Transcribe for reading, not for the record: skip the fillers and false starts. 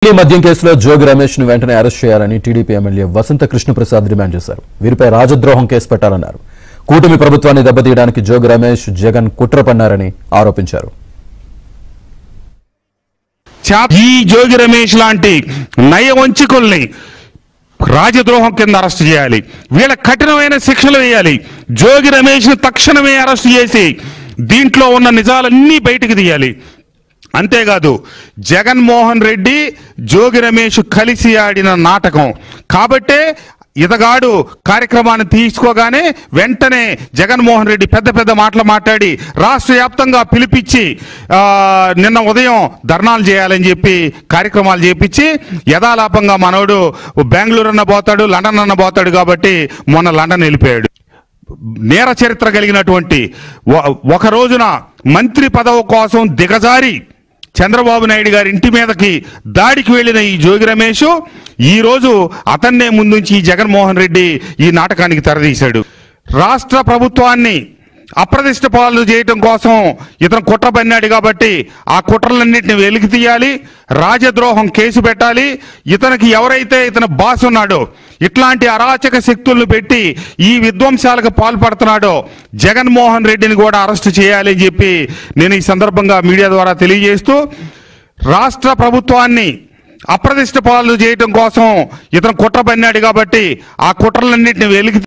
మద్యం కేసులో జోగి రమేష్ ను వెంటనే అరెస్ట్ చేయాలని టీడీపీ ఎమ్మెల్యే వసంత కృష్ణప్రసాద్ డిమాండ్ చేశారు. వీరిపై రాజద్రోహం కేసు పెట్టాలన్నారు. కూటమి ప్రభుత్వాన్ని దెబ్బతీయడానికి జోగి రమేష్ జగన్ కుట్ర పన్నారని ఆరోపించారు. ఈ జోగి రమేష్ లాంటి నయవంచకుల్ని రాజద్రోహం కింద అరెస్ట్ చేయాలి. వీళ్ళ కఠినమైన శిక్షలు వేయాలి. జోగి రమేష్ ను తక్షణమే అరెస్ట్ చేసి దీంట్లో ఉన్న నిజాలన్నీ బయటకు తీయాలి. అంతేకాదు జగన్మోహన్ రెడ్డి జోగి రమేష్ కలిసి ఆడిన నాటకం కాబట్టే ఇతగాడు కార్యక్రమాన్ని తీసుకోగానే వెంటనే జగన్మోహన్ రెడ్డి పెద్ద పెద్ద మాటలు మాట్లాడి రాష్ట్ర వ్యాప్తంగా పిలిపించి నిన్న ఉదయం ధర్నాలు చేయాలని చెప్పి కార్యక్రమాలు చేపించి యథాలాపంగా మనోడు బెంగళూరు అన్న పోతాడు, లండన్ అన్న పోతాడు కాబట్టి మొన్న లండన్ వెళ్ళిపోయాడు. నేర చరిత్ర కలిగినటువంటి ఒక రోజున మంత్రి పదవి కోసం దిగజారి చంద్రబాబు నాయుడు గారి ఇంటి మీదకి దాడికి వెళ్ళిన ఈ జోగి రమేష్ ఈరోజు అతన్నే ముందుంచి జగన్మోహన్ రెడ్డి ఈ నాటకానికి తెరదీశాడు. రాష్ట్ర ప్రభుత్వాన్ని అప్రతిష్ట పాలు చేయటం కోసం ఇతను కుట్ర పన్నాడు కాబట్టి ఆ కుట్రలన్నింటిని వెలికి తీయాలి. రాజద్రోహం కేసు పెట్టాలి. ఇతనికి ఎవరైతే ఇతను బాస్ ఉన్నాడో ఇట్లాంటి అరాచక శక్తులను పెట్టి ఈ విధ్వంసాలకు పాల్పడుతున్నాడో జగన్మోహన్ రెడ్డిని కూడా అరెస్ట్ చేయాలి అని చెప్పి నేను ఈ సందర్భంగా మీడియా ద్వారా తెలియజేస్తూ రాష్ట్ర ప్రభుత్వాన్ని అప్రతిష్ట పాలు చేయటం కోసం ఇతను కుట్ర పన్నాడు కాబట్టి ఆ కుట్రలన్నింటిని వెలికి